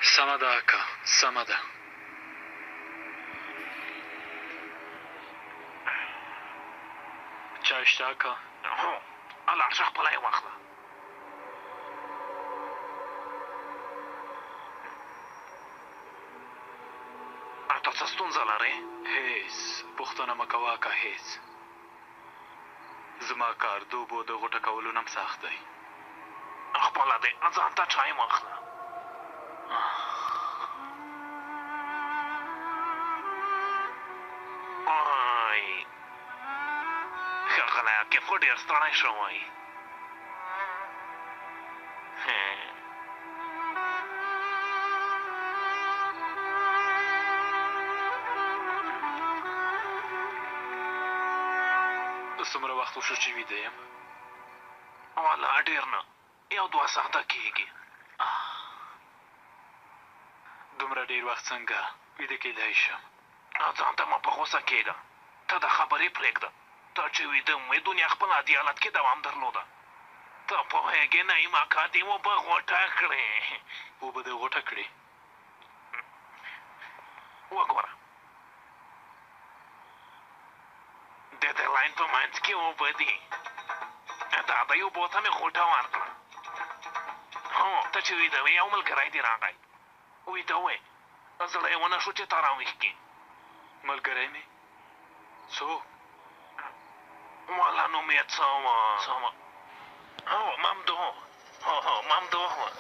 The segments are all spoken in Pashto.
سمه ده اکا، سمه ده. چای شته اکا؟ هو لاړ شه خپله یې واخله. ته څه ستونزه لرې؟ هیڅ پوښتنه مه کوه اکا، هیڅ. زما کار د اوبو د غوټه کولو نه هم سخت دی. خپله دی ځان ته چای واخله. ښاغلی عاقب خو ډېر ستړی شوی. څومره وخت وشو چې ویده یم؟ والله ډېر نه، 1-2 ساعته کېږي. دومره ډېر وخت څنګه ویده کېدای شم؟ ځان ته مه په غوسه کېږه، ته د خبرې پرېږده. ته چې ویده وې دنیا خپل عادي حالت کې دوام درلوده. ته پوهېږې نعیم اکا دې اوبه غوټه کړې. اوبه دې غوټه کړې؟ وګوره د دې لاین په منځ کې اوبه دي. د هغې اوبو ته مې غوټه ورکړه. هو ته چې ویده وې یو ملګری دې راغی. ویده وې زړه یې ونه شو چې ته راویښ کړې. ملګری مې څوک؟ والله نوم یې څه وه؟ هو ممدوح. هو ممدوح وه.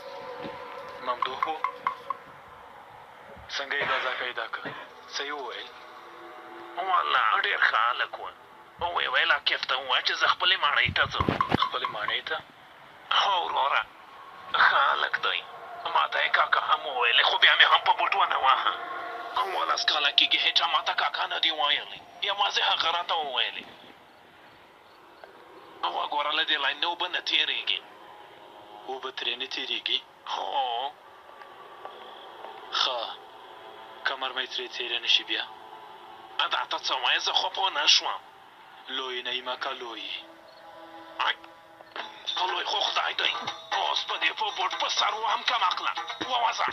ممدوح و؟ څنګه یې دا ځکه دا کړ؟ څه یې وویل؟ والله ډېر ښه هلک وه. ویې ویل عاقب ته ووایه چې زه خپلې ماڼۍ ته ځم. خپلې ماڼۍ ته؟ هو وروره ښه هلک دی. ما ته یې کاکا هم وویلې خو بیا مې هم په بوټ ونه واهه. 18 کاله کېږي هېچا ما ته کاکا نه دي ویلی، یوازې هغه راته وویلې. وګوره له دې لاین نه اوبه نه تېرېږي. اوبه ترې نه تېرېږي؟ هو ښه کمر مې ترې تېره نه شي بیا؟ دا ته څه وایې زه خو پوه نه شوم. لوی نعیم اکا لوی. لوی خو خدای دی. اوس په دې په بوټ په سر وهم کم عقله ووځه.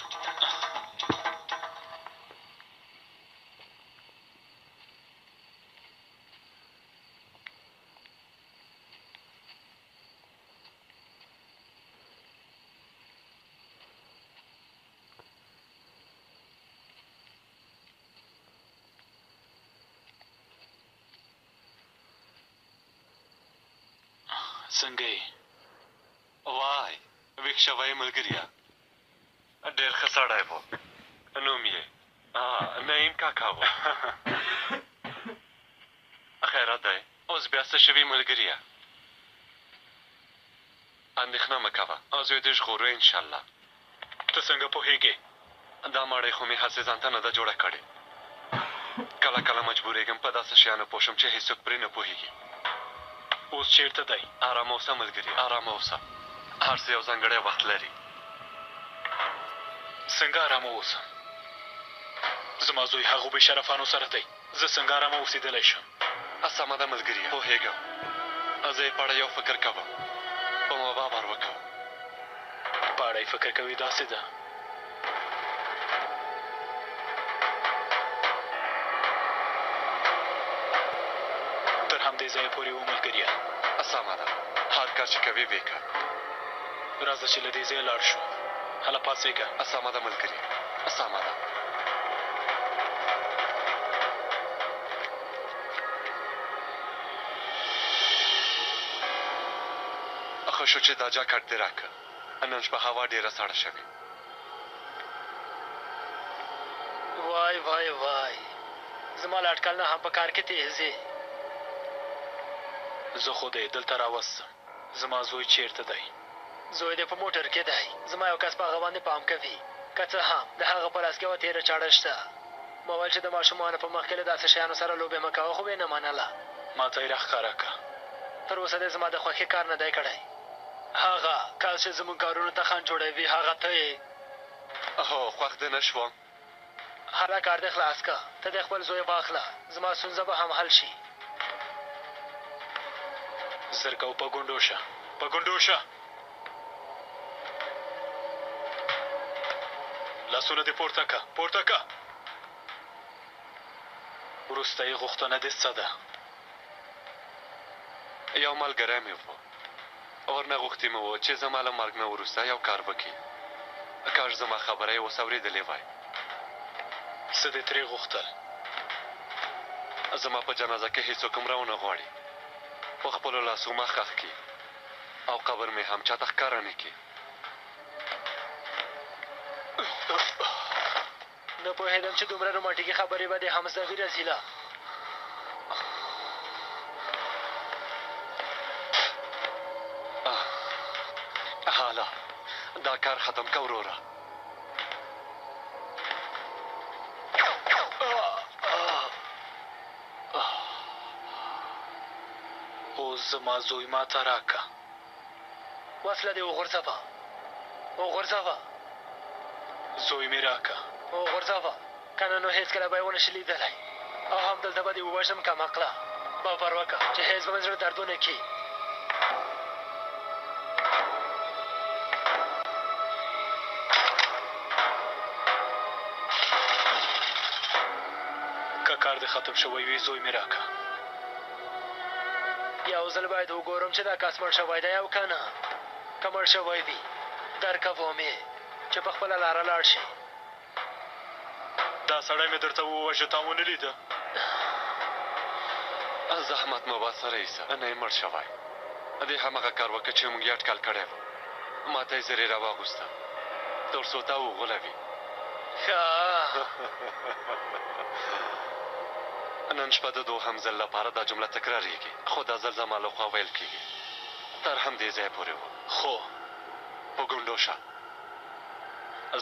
څنګه یې؟ وای ویښ شوی ملګريه، ډېر ښه سړی و. نوم یې نعیم کاکا و. خیرات دی، اوس بیا څه شوي ملګريه؟ اندېښنه مه کوه، زوی دې ژغورو انشاءالله. ته څنګه پوهېږې؟ دا ماړۍ خو مې هسې ځان ته نه ده جوړه کړې. کله کله مجبورېږم په داسې شیانو پوه شم چې هېڅوک پرې نه پوهېږي. اوس چېرته دی؟ ارامه اوسه ملګري، ارامه اوسه. هر څه یو ځانګړی وخت لري. څنګه ارامه اوسم؟ زما زوی هغو بې شرفانو سره دی، زه څنګه ارامه اوسېدلی شم؟ سمه ده ملګريه، پوهېږم. زه یې په اړه یو فکر کوم. په ما باور وکړه. په اړه یې فکر کوې داسې ده؟ تر همدې ځایه پورې و ملګریه. سمه ده، هر کار چې کوې ویې کړه. راځه چې له دې ځایه لاړ شو. هله پاڅېږه. سمه ده ملګري، سمه ده. ښه شو چې دا جاکټ دې راکړه. نن شپه هوا ډېره سړه شوې. وای وای وای، زما له اټکل نه هم په کار کې تېز یې. زه خو دې دلته راوستم. زما زوی چېرته دی؟ زوی دې په موټر کې دی. زما یو کس په هغه باندې پام کوي. که څه هم د هغه په لاس کې یوه تېره چاړه شته. ما ویل چې د ماشومانو په مخ کې له داسې شیانو سره لوبې مه کوه، خو به یې نه منله. ما ته یې راښکاره کړه. تر اوسه دې زما د خوښې کار نه دی کړی. هغه کس چې زموږ کارونو ته خنډ جوړوي هغه ته یې. هو خوښ دې نه شوم. هله کار دې خلاص که، ته دې خپل زوی واخله، زما ستونزه به هم حل شي. زرګو په ګونډو شه، په ګونډو شه. لاسونه دې پورته که پورته که. وروستۍ غوښتنه دې څه ده؟ یو ملګری مې و، ورنه غوښتي مې و چې زما له مرګ نه وروسته یو کار وکړي. کاش زما خبره یې اوس اورېدلې وای. څه دې ترې غوښتل؟ زما په جنازه کې هېڅوک هم راونه غواړي، په خپلو لاسو ما ښخ کړي او قبر مې هم چاته ښکاره نه کړي. نه پوهېدم چې دومره رومانټیکي خبرې به د همزدوي رسیله. حالا دا کار ختم که وروره. اوس زما زوی ما ته راکه. وسله دې وغورځوه وغورځوه. زوی مې راکه. وغورځوه، که نه نو هېڅکله به یې ونه شي لیدلی. او همدلته به دې ووژنم کمعقله. باور وکړه چې هېڅ به مې زړه درد ونه کړي. که کار دې ختم شوی وي زوی مې راکه. یو ځل باید وګورم چې دا کس مړ شوی دی او که نه. که مړ شوی وي درکوم یې چې په خپله لاره لاړ شي. دا سړی مې درته ووژه تا ونه لیده؟ زحمت مه باسه رئیسه، نه یې مړ شوی. دې هماغه کار وکړه چې موږ یې اټکل کړی و. ما ته یې زرې راواغوسته تر څو تا وغولوي. ښه نن شپه د دوهم ځل لپاره دا جمله تکراریږي، خو دا ځل زما له خوا ویل کېږي. تر همدې ځایه پورې و. خو په ګونډو شه،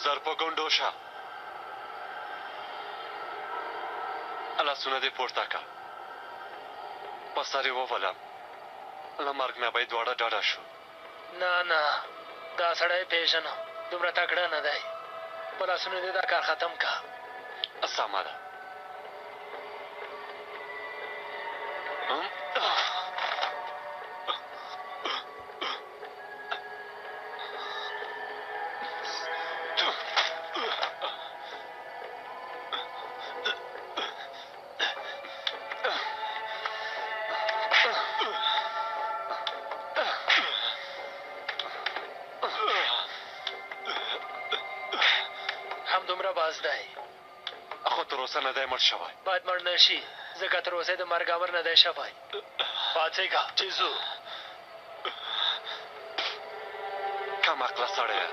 زر په ګونډو شه. لاسونه دې پورته که، په سر یې وولم. له مرګ نه به یې دواړه ډډه شو. نه نه، دا سړی پېژنم، دومره تکړه نه دی. په لاسونو دې دا کار ختم که. سمه ده. همدومره باز دی، خو تر اوسه نه دی مړ شوی. باید مړ نه شي، ځکه تر اوسه یې د مرګ امر نه دی شوی. پاڅېږه چې ځو. کم عقله سړیه.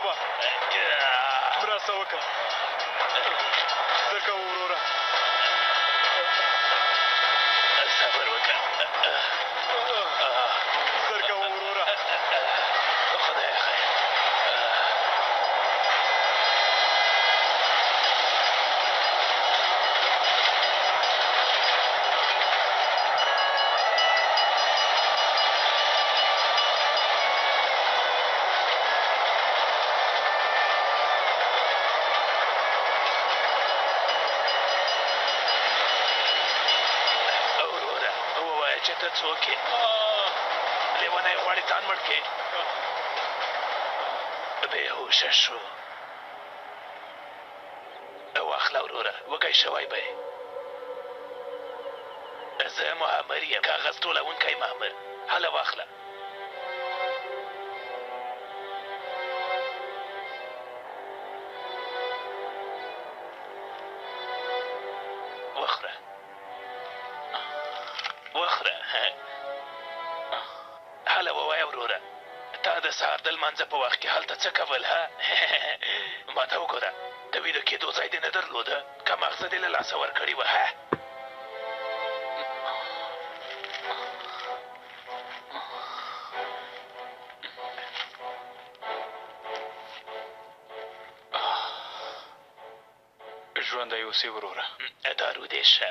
صاحبه مرسته وکړه زر کوه وروره صبر وکړه زر کوه وروره خدای خیر چې ته څوک یې لیونی غواړي ځان مړ کړې بېهوشه شو واخله وروره وږی شوی به یې زه مامر یم کاغذ ټولوونکی مامر هله واخله سهار د لمانځه په وخت کې هلته څه کول ها ما ته وګوره د ویده کېدو ځای دې نه درلوده که مغزه دې له لاسه ورکړې وه ها ژوندی اوسې وروره دارو دې شه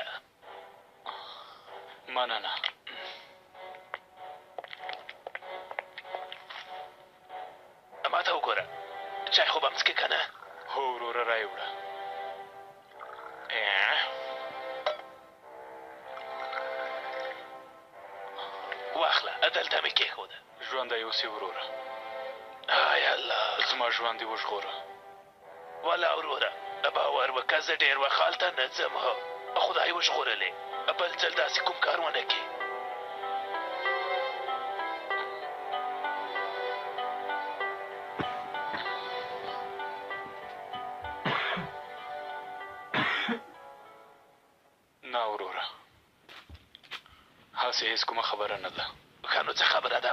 مننه ما ته وګوره چای خو به م څکې که نه هو وروره را یې وړه واخله دلته مې کېښوده ژوندی اوسې وروره ای الله زما ژوند دې وژغوره ولا وروره باور وکړه زه ډېر وخت هلته نه ځم خدای وژغورلې بل ځل داسې کوم کار ونه کړې نه وروره هسې هېڅ کومه خبره نه ده ښه نو څه خبره ده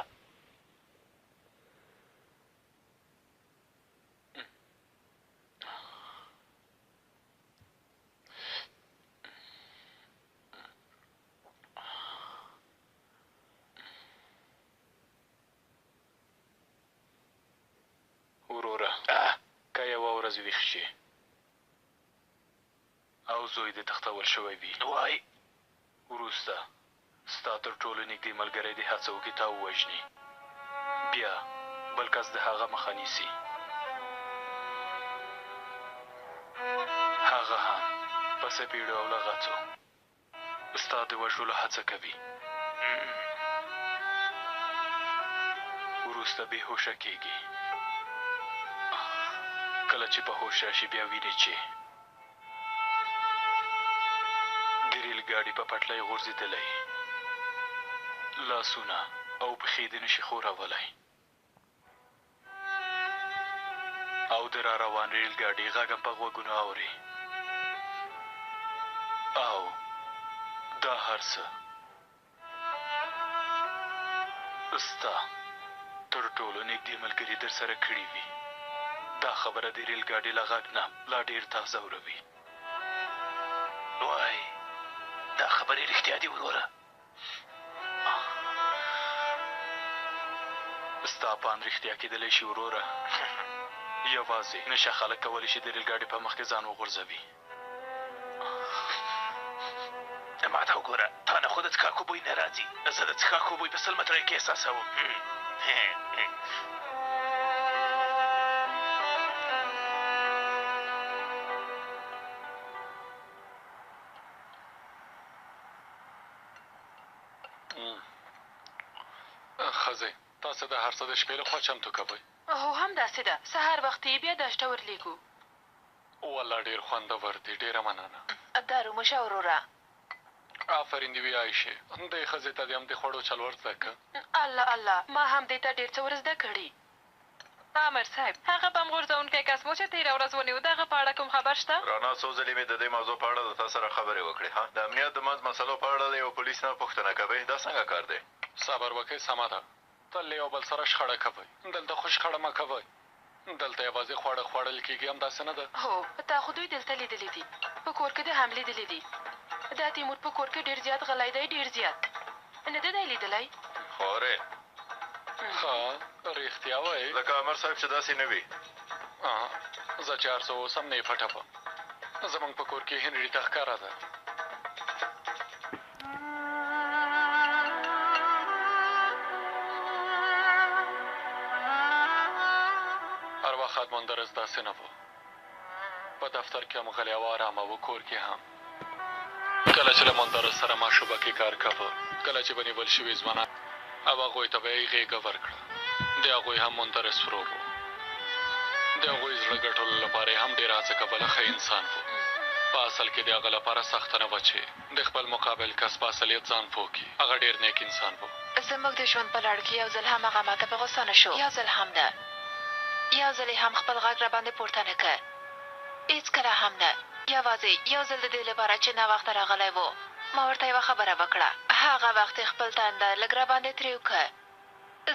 وروره که یوه ورځ ویښ شي او زوی دې تختول شوی وي وای وروسته ستا تر ټولو نږدې ملګری دې هڅه وکړي تا ووژني بیا بل کس د هغه مخه نیسي هغه هم په څپېړو او لغڅو ستا د وژلو هڅه کوي وروسته بېهوشه کېږي کله چې په هوش راشي بیا ویني چې د ریل ګاډي په پټلۍ غورځېدلی لاسونه او پښې دې نشي ښورولی او د را روان ریل ګاډي غږ هم په غوږونو اوري او دا هر څه ستا تر ټولو نږدې ملګري در سره کړي وي دا خبره د ریل ګاډي له غږ نه لا ډېر تازه وروي وای دا خبرې رښتیا دي وروره ستا پان رښتیا کېدلی شي وروره یوازې نشه خلک کولی شي د ریل ګاډي په مخ کې ځان وغورځوي ما ته وګوره تا نه خو د څښاکو بوی نه راځي زه د څښاکو بوی په 100 متره کې احساسوم ښځې تاسو د هر څه د شپې لخوا چمتو کوئ هو همداسې ده سهار وختي بیا دشته ورلیږو والله ډېر خوندور دی ډېره مننه دارو موشه وروره آفرین دې وي عایشې دې ښځې ته دې هم د خوړو چل ور زده که الله الله ما هم دې ته ډېر څه ور زده کړي امر صاحب هغه بم غورځونکی کس مو چې تېره ورځ ونیو دغه په اړه کوم خبر شته رانا څو ځلې مې د دې موضوع په اړه د تا سره خبرې وکړې ها د امنیت د منځ مسلو په اړه د یو پولیس نه پوښتنه کوئ دا څنګه کار دی صبر وکئ سمه ده تل یو بل سره شخړه کوئ دلته خو شخړه مه کوئ دلته یوازې خواړه خوړل کېږي، همداسې نه ده؟ هو تا خو دوی دلته لیدلي دي، په کور کې دې هم لیدلي دي. دا تیمور په کور کې ډېر زیات غلی دی، ډېر زیات. نه ده دی لیدلی؟ خورې ښه رښتیا وایې؟ لکه امر صاحب چې داسې نه وي. زه چې هر څه اوس هم نه یې پټوم. زموږ په کور کې هنري ته ښکاره ده. هر وخت خادماندرز داسې نه و. په دفتر کې هم غلی او ارامه و، کور کې هم. کله چې له مندرز سره ماشوبه کې کار کوه، کله چې به نیول شوي ځوانان او هغوی ته به یې غېږه ورکړه، د هغوی هم مندرز فروغ و. د هغوی زړه ګټلو لپاره یې هم ډېره هڅه کوله. ښه انسان و. په اصل کې د هغه لپاره سخته نه وه چې د خپل مقابل کس په اصلیت ځان پوه کړي. هغه ډېر نیک انسان و. زموږ د ژوند په لړ کې یو ځل هم هغه ماته په غوسه نه شو، یو ځل هم نه. یو ځل یې هم خپل غږ راباندې پورته نه کړ، هېڅکله هم نه. یوازې یو ځل د دې لپاره چې ناوخته راغلی و، ما ورته یوه خبره وکړه. هغه وخت یې خپل تنده لږ راباندې ترېو کړ.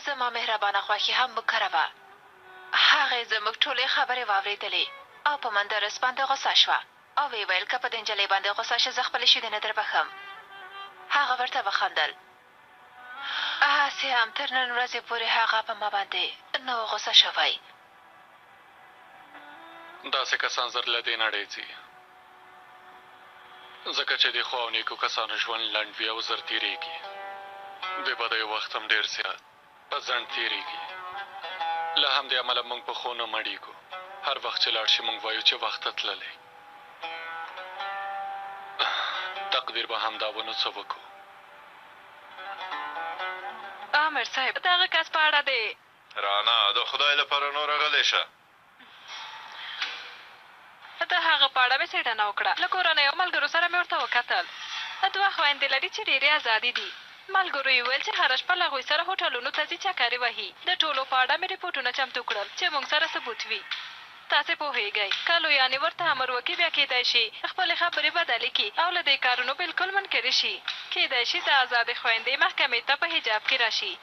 زما مهربانه خوښي هم وکړه وه. هغې زموږ ټولې خبرې واورېدلې او په مندرس باندې غوسه شوه او ویې ویل که په دې نجلۍ باندې غوسه شې زه خپلې شیدنې در بښم. هغه ورته وخندل. هسې هم تر نن ورځې پورې هغه په ما باندې نه و غوسه شوی. داسې کسان زر له دې نړۍ ځي، ځکه چې د ښو او نیکو کسانو ژوند لنډ وي او زر تېرېږي. د بدیو وخت هم ډېر زیات په ځنډ تېرېږي. له همدې امله موږ په ښو نه مړېږو. هر وخت چې لاړ شي موږ وایو چې وخت ته تللی. تقدیر به همدا و، نو څه وکړو؟ امر صاحب د هغه کس په اړه دی. رانا د خدای لپاره نور غلی شه. د هغه په اړه مې څېړنه وکړه. له کورنۍ او ملګرو سره مې ورته وکتل. 2 خویندې لري چې ډېرې ازادې دي. ملګرو یې ویل چې هره شپه له هغوی سره هوټلونو ته ځي، چکرې وهي. د ټولو په اړه مې ریپورټونه چمتو کړل چې موږ سره ثبوت وي. تاسې پوهېږئ که لویانې ورته امر وکړي بیا کیدای شي خپلې خبرې بدلې کړي او له دې کارونو بلکل منکرې شي. کیدای شي د ازادې خویندې محکمې ته په حجاب کې راشي.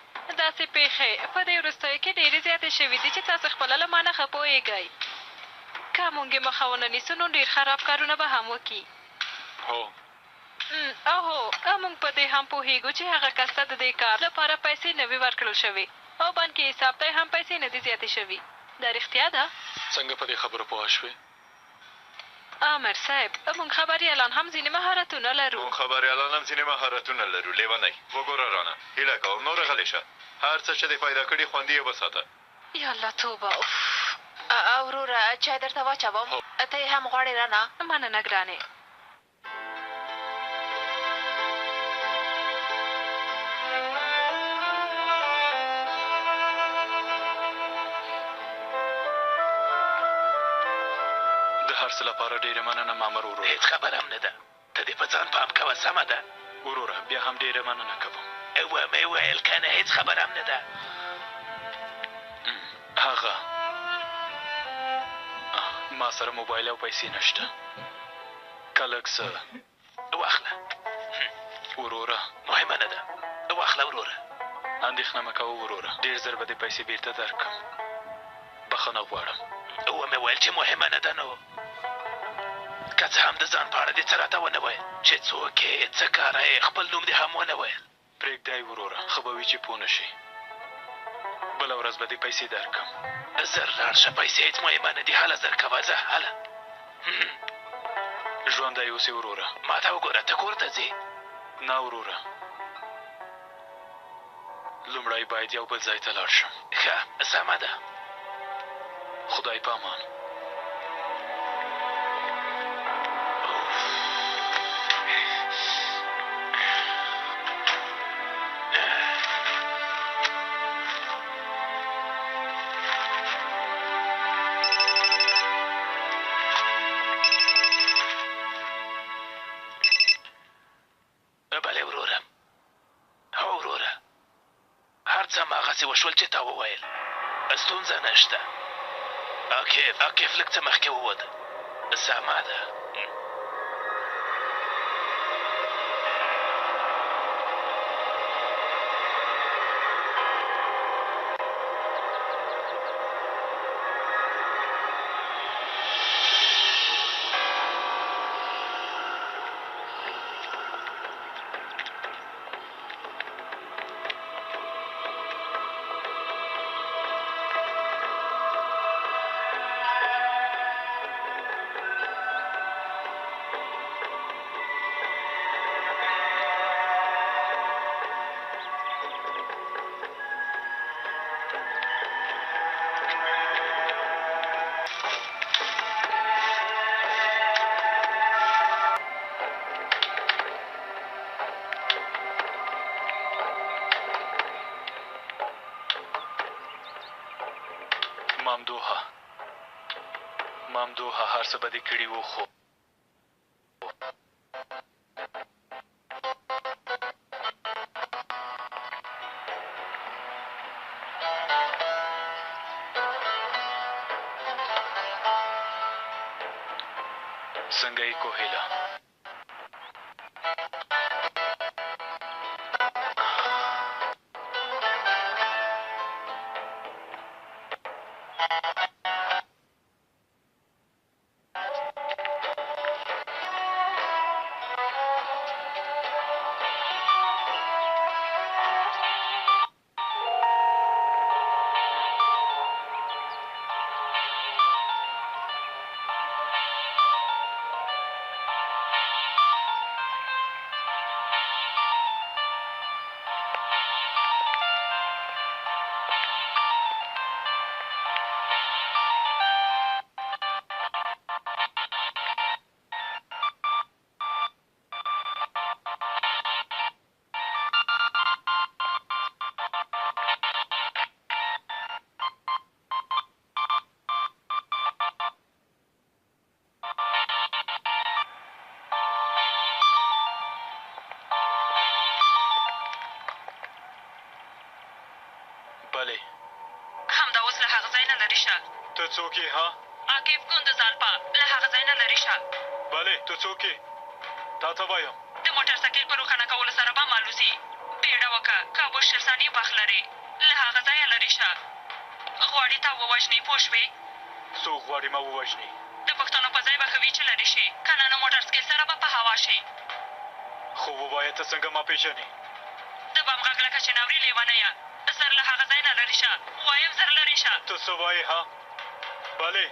داسې پېښې په دې وروستیو کې ډېرې زیاتې شوي دي چې تاسو خپله له ما نه ښه پوهېږئ. که موږ یې مخه ونه نیسو نو ډېر خراب کارونه به هم وکړي. هو هو موږ په دې هم پوهېږو چې هغه کس ته د دې کار لپاره پیسې نه وي ورکړل شوې او بانکي حساب ته یې هم پیسې نه دي زیاتې شوي. دا رښتیا ده؟ څنګه په دې خبرو پوه شوې؟ امر صاحب موږ خبریالان هم ځینې مهارتونه لرو. موږ خبریالان هم ځینې مهارتونه لرو. لیونی وګوره رانا، هیله کوم نوره غلی شه. هر څه چې دې پیدا کړي خوندي یې وساته. یالله توبه. او وروره چای درته واچوم؟ ته یې هم غواړې رانه؟ مننه ګرانې. د هر څه لپاره ډېره مننه مامر وروره. هېڅ خبره هم نه ده. ته دې په ځان پام کوه، سمه ده؟ وروره بیا هم ډېره مننه کوم. ومې ویل که نه هېڅ خبره هم نه ده. هغه ما سره موبایل او پیسې نشته. که لږ څه واخله وروره. مهمه نه ده، واخله وروره. اندېښنه مه کوه وروره، ډېر ژر به دې پیسې بېرته درکړم. بخښنه غواړم. ومې ویل چې مهمه نه ده. نو که څه هم د ځان په اړه دې څه راته ونه ویل چې څوک یې څه کاره یې خپل نوم دې هم ونه ویل. پرېږدی وروره، ښه به وي چې پوه نه شي. بله ورځ به دې پیسې درکړم. زر لاړ شه، پیسې هېڅ مهمه نه دي. هله زر کوه، ځه هله. ژوندی اوسې وروره. ما ته وګوره، ته کور ته ځې؟ نه وروره، لومړی باید یو بل ځای ته لاړ شم. ښه سمه ده. خدای په امان. بلې وروره. هو وروره، هر څه هماغسې وشول چې تا وویل. ستونزه نشته. عاکف لږ څه مخکې ووت. سمه ده. ممدوحه هر څه به دې کړي وو خو څنګه یې کوهیله څوک یې ها عاقب ګوند زالپا له هغه ځای نه لرې شه بلې ته څوک یې تا ته وایم د موټر سایکل په روښانه کولو سره به مالوزي بیړه وکړه که اوبه شل ثانیې وخت لرې له هغه ځایه لرې شه غواړې تا ووژنې پوه شوې څوک غواړي ما ووژني د پښتنو په ځای به ښه وي چې لرې شې که نه نو موټر سایکل سره به په هوا شې خو ووایه ته څنګه ما پېژنې د بم غږ لکه چې ناورې لیونیه زر له هغه ځای نه لرې شه وایم زر لرې شه ته څه وایې ها بلې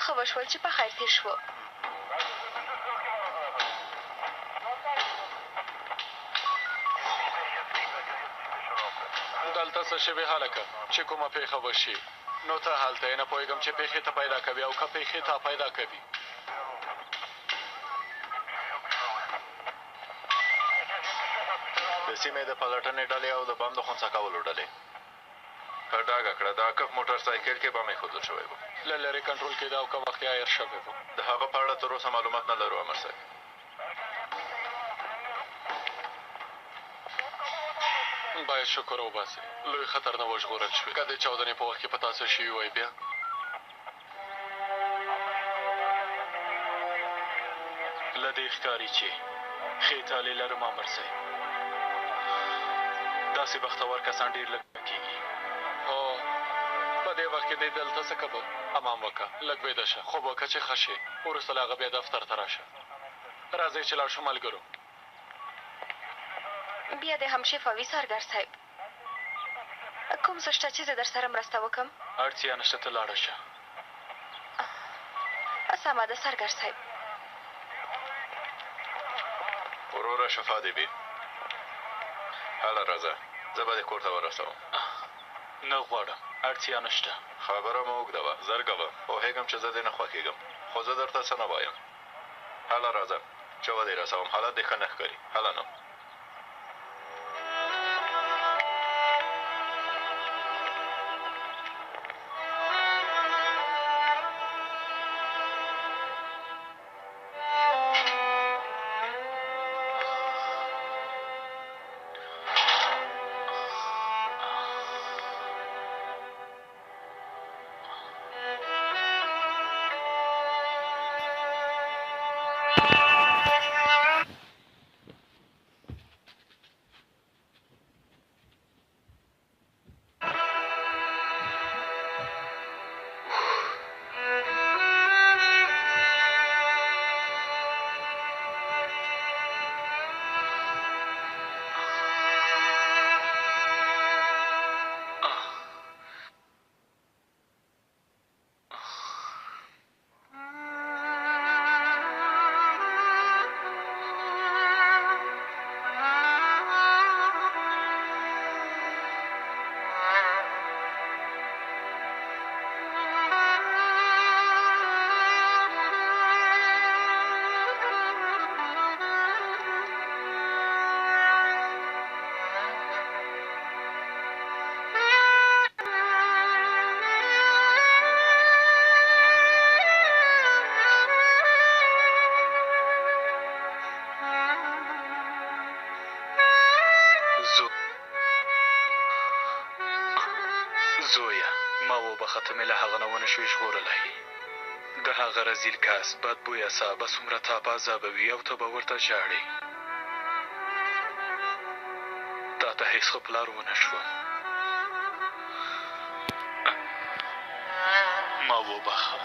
ښه وشول چې په خیر تېر شوه دلته څه شوې هلکه چې کومه پېښه وشي نو ته هلته یې نه پوهېږم چې پېښې ته پیدا کوي او که پېښې ته پیدا کوي د سیمې د پلټنې ډلې او د بم د خنثی کولو ډلې ښه ډاګه کړه د عقب موټر سایکل کې بم ایښودل شوی و له لرې کنټرول کېده او که وخت یې عیار شوی و د هغه په اړه تر اوسه معلومات نه لرو امر صاحب باید شکر وباسئ لوی خطر نه وژغورل شوې که د چاودنې په وخت کې په تاسو شوي وای بیا له دې ښکاري چې ښې تالې لرم امر صاحب داسې بختور کسان ډېر لږ کېږي هو په په دې وخت کې دی دلته څه کوه؟ حمام وکړه، لږ ویده شه، خوب وکړه چې ښه شې. وروسته له هغه بیا دفتر ته راشه. راځئ چې لاړ شو ملګرو. بیا دې هم شفاوي سرګر صاحب، کوم څه شته چې زه در سره مرسته وکړم؟ اړتیا نشته، ته لاړه شه. سمه ده سرګر صاحب. وروره شفا دې بي، هله راځه، زه به دې کور ته ورسوم. نه غواړم، اړتیا نشته. خبره مو اوږده وه، زر کوه، پوهېږم چې زه دې نه خوښېږم، خو زه درته څه نه وایم. هله راځه چې ودې رسوم، حالت دې ښه نه ښکاري. هله نو. زویه، ما وبخه، ته مې له هغه نه ونه شوې ژغورلی. د هغه رذیل کس بدبویه سا به څومره تا په عذابوي او ته به ورته ژاړې. تا ته هېڅ ښه پلار ونه شوم. ما وبخه.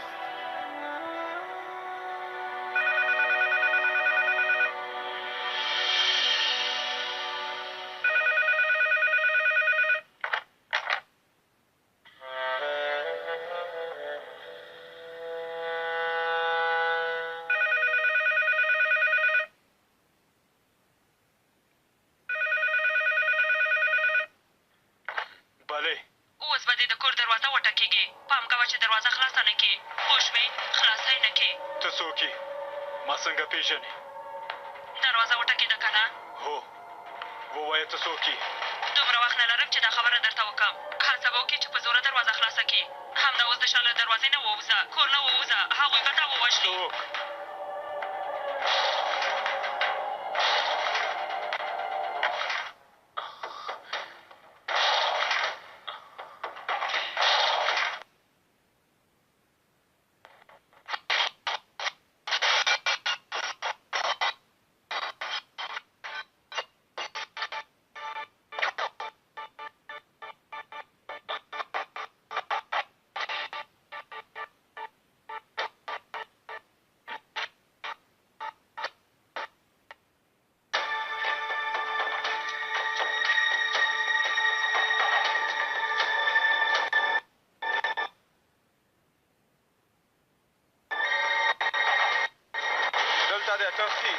اوس به دې د کور دروازه وټکېږي. پام کوه چې دروازه خلاصه نه کړې. پوه شوې؟ خلاصه یې نه کړې. ته څوک یې؟ ما څنګه پېژنې؟ دروازه وټکېده که نه؟ هو، ووایه ته څوک یې؟ دومره وخت نه لرم چې دا خبره درته وکړم. هڅه به وکړې چې په زوره دروازه خلاصه کړې. همدا اوس د شا له دروازې نه ووځه، کور نه ووځه، هغوی به تا ووژني. څوک؟ تاکسی.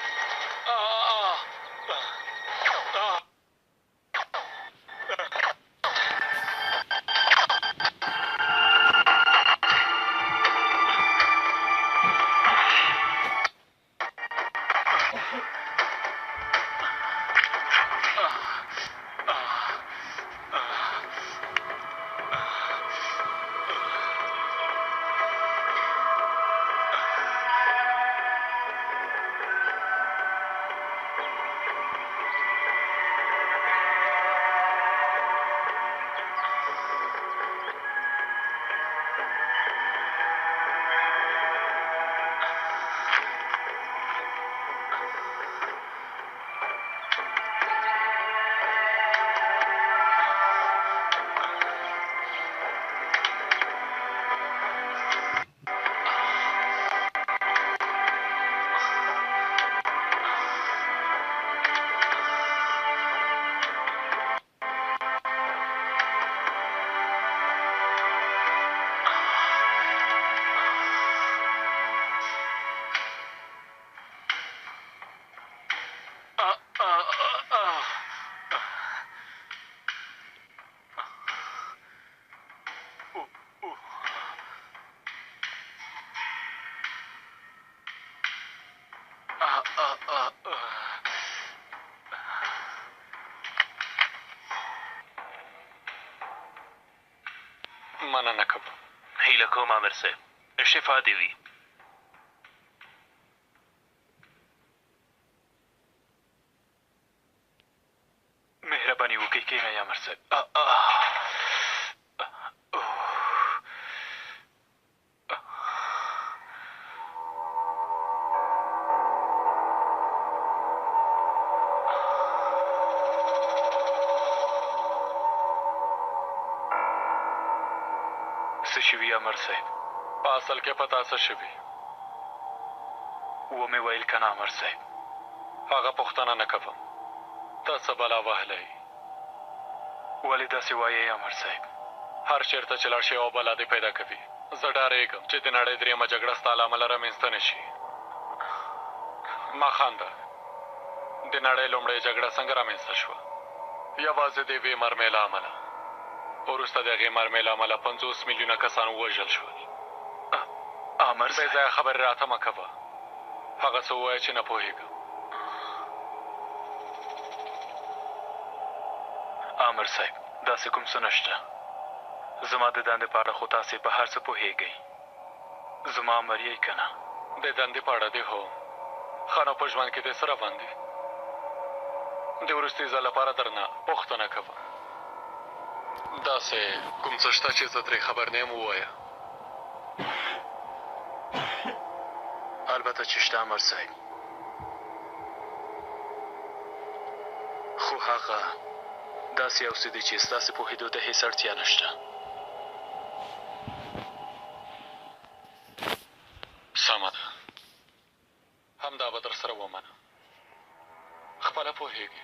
مننه کوم. هیله کوم امر صاحب شفا دې وي. مهرباني وکړئ کښېنئ امر صاحب. څه شوي امر صاحب؟ په اصل کې پتا څه شوي؟ ومې ویل که نه امر صاحب. هغه پوښتنه نه کوم. ته څه بلا وهلی؟ ولې داسې وایې امر صاحب؟ هر چېرته چې لاړ شي یوه بلا دې پیدا کوي. زه ډارېږم چې د نړۍ درېیمه جګړه ستا له امله رامنځته نه شي. ما خانده، د نړۍ لومړۍ جګړه څنګه رامنځته شوه؟ یوازې د یوې مرمۍ له امله. وروسته د هغې مرمۍ له امله 50 میلیونه کسان ووژل شول. امر بې ځایه خبرې راته مه کوه. هغه څه ووایه چې نه پوهېږم. امر صاحب داسې کوم څه نشته. زما د دندې په اړه خو تاسې په هر څه پوهېږئ. زما امر یې که نه؟ د دندې په اړه دې هو. ښه نو په ژوند کې دې څه روان دي؟ د وروستي ځل لپاره درنه پوښتنه کوم. داسې کوم څه شته چې زه ترې خبر نه یم ووایه. البته چې شته امر صاحب. خو هغه داسې یو څه دی چې ستاسې پوهېدو ته هېڅ اړتیا نشته. سمه ده. همدا به در سره ومنه. خپله پوهېږي.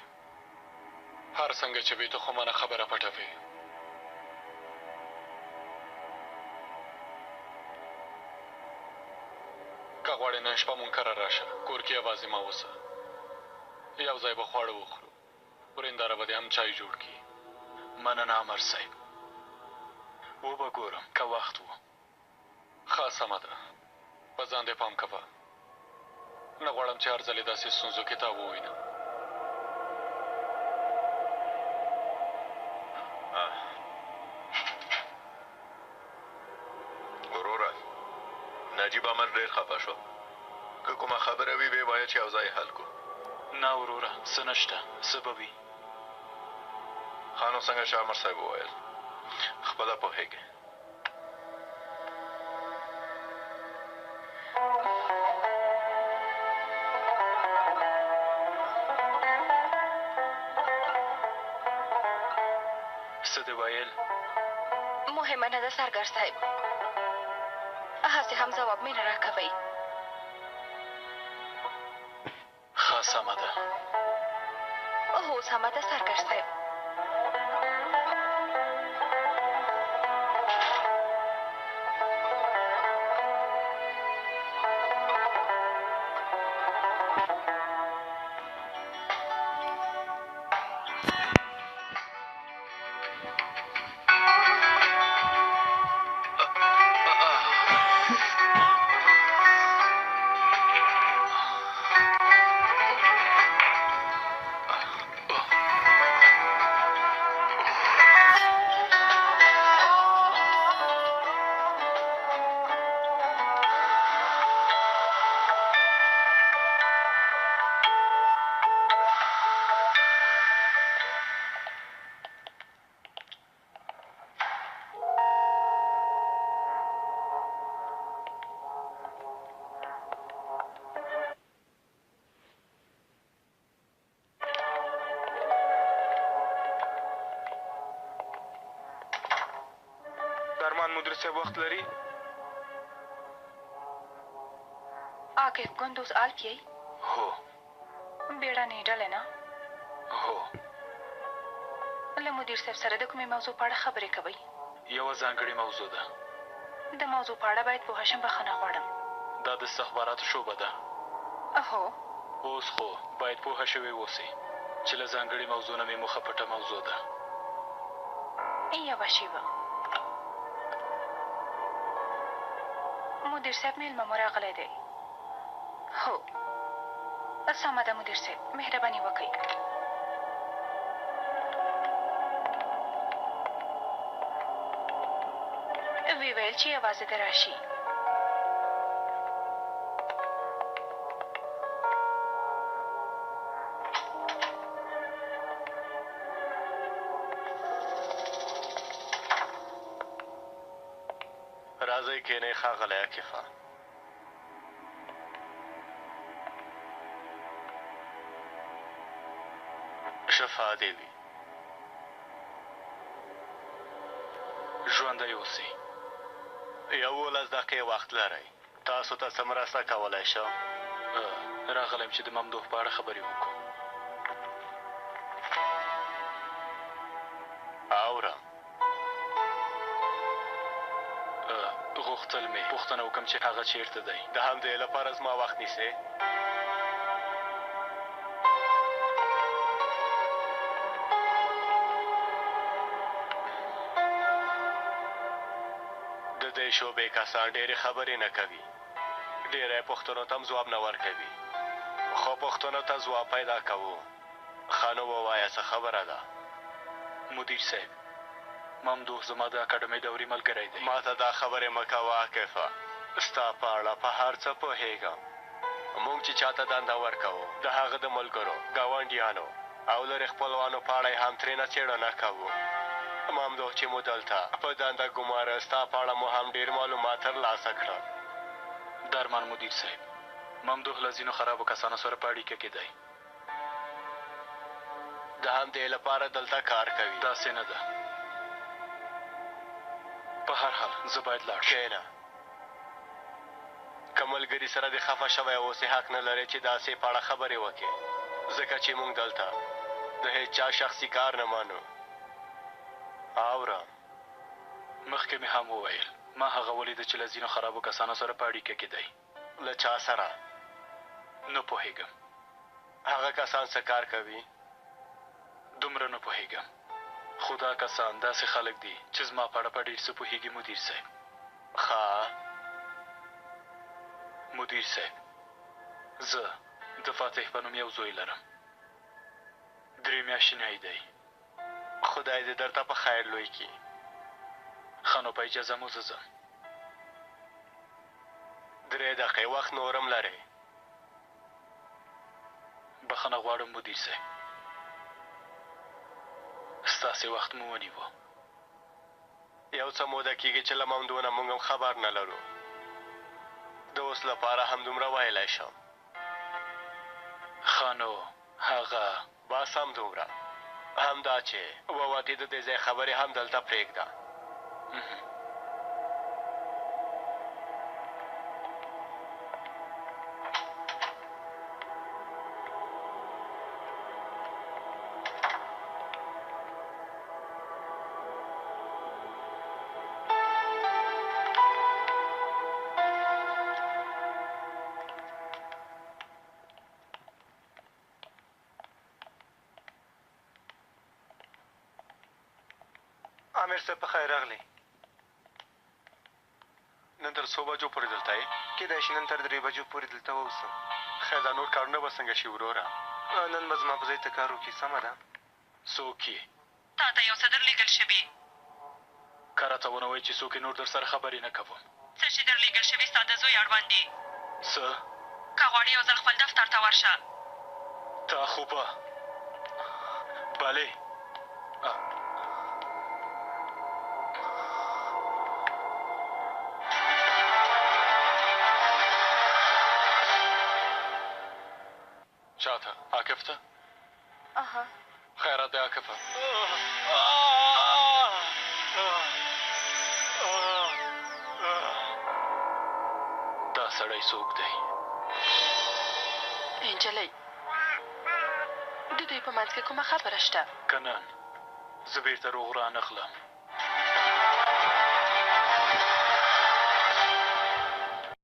هر څنګه چې وي ته خو منه خبره پټوې. که غواړې نن شپه مونږ کره راشه. کور کې یوازې مه اوسه. یو ځای به خواړه وخورو. ورېنداره به دې هم چای جوړ کړي. مننه امر صاحب. وبه ګورم که وخت و. ښه سمه ده. په ځان دې پام کوه. نه غواړم چې هر ځل یې داسې ستونزو کې تا ووینم. وروره نجیب امر ډېر خفه شو. که کومه خبره وي ویې وایه چې یو ځای حل کړو. نه وروره څه نشته. څه به وي؟ ښه نو څنګه چې امر صاحب وویل خپله پوهېږې. څه دې ویل؟ مهمه نه ده سرګر صاحب. هسې هم ځواب مې نه راکوئ. ښه سمه ده. هو سمه ده سرګر صاحب. مدیر صاحب وخت لري؟ عاقف ګوندوز آل کیئ؟ هو. بیړنۍ ډلې نه؟ هو. له مدیر صاحب سره د کومې موضوع په اړه خبرې کوئ؟ یوه ځانګړې موضوع ده. د موضوع په اړه باید پوه شم. بخښنه غواړم. دا د استخباراتو شعبه ده. هو. اوس خو باید پوه شوي اوسئ چې له ځانګړې موضوع نه مې موخه پټه موضوع ده. یوه شیبه. مدیر صاحب میلمه مو راغلی دی. هو. سمه ده مدیر صاحب. مهرباني وکئ. وی ویل چې یوازې دې راشي. راځئ کښېنئ ښاغلی عکیفه. شفا دې وي. ژوندی اوسئ. 11 دقیقې وخت لرئ. تاسو ته څه مرسته کولی شم؟ راغلی یم چې د ممدوح په اړه خبرې وکړو. اورم. غوښتل مې پوښتنه وکړم چې هغه چېرته دی. د همدې لپاره زما وخت نیسې؟ د دې شعبې کسان ډېرې خبرې نه کوي. ډېری پوښتنو ته هم ځواب نه ورکوي. خو پوښتنو ته ځواب پیدا کوو. ښه نو ووایه څه خبره ده؟ مدیر صاحب، ممدوح زما د اکاډمۍ دورې ملګری دی. ما ته دا خبرې مه کوه عاکفه. ستا په اړه په هر څه پوهېږم. موږ چې چاته دنده ورکوو د هغه د ملګرو، ګاونډیانو او لرې خپلوانو په اړه یې هم ترېنه څېړنه کوو. ممدوح چې مو دلته په دنده ګماره، ستا په اړه مو هم ډېر معلومات ترلاسه کړل. درمان مدیر صاحب، ممدوح له ځینو خرابو کسانو سره په اړیکه کې دی. د همدې لپاره دلته کار کوي. داسې نه ده. په هر حال زه باید لاړ شم. کښېنه. که ملګري سره دې خفه شوی اوسې حق نه لرې چې داسې په اړه خبرې وکړې، ځکه چې موږ دلته د هېڅ چا شخصي کار نه منو. اورم. مخکې مې هم وویل ما هغه ولیده چې له ځینو خرابو کسانو سره په اړیکه کې دی. له چا سره؟ نه پوهېږم. هغه کسان څه کار کوي؟ دومره نه پوهېږم. خو دا کسان داسې خلک دي چې زما په اړه په ډېر څه پوهېږي مدیر صاحب. ښه. مدیر صاحب، زه د فاتح په نوم یو زوی لرم. 3 میاشتنی دی. خدای دې درته په خیر لوی کړي. ښه نو په اجازه مو زه ځم. 3 دقیقې وخت نورم لرئ. بخښنه غواړم مدیر صاحب، ستاسې وخت مو ونیوه. یو څه موده کېږي چې له ممدوح نه موږ هم خبر نه لرو. د اوس لپاره همدومره ویلی شم. ښه نو هغه بس همدومره. همدا چې ووتې د دې ځای خبرې هم دلته پرېږده. امیر صاحب په خیر راغلی. نن تر څو بجو پورې دلته یې؟ کېدای شي نن تر 3 بجو پورې دلته واوسم. خیر دا نور کارونه به څنګه شي وروره؟ نن به زما په ځای ته کار وکړي. سمه ده. څوک یې؟ تا ته یو څه درلېږل شوي. که راته ونه وایي چې څوک یې نور در سره خبرې نه کوم. څه چې درلېږل شوي ستا د زوی اړوند دي. څه؟ که غواړې یو ځل خپل دفتر ته ورشه. تا خو به بلې. چاته؟ عاکف ته؟ خیرات دی عاکفه. دا سړی څوک دی؟ نجلۍ، د دوی په منځ کې کومه خبره شته؟ که نن زه بېرته روغ رانغلم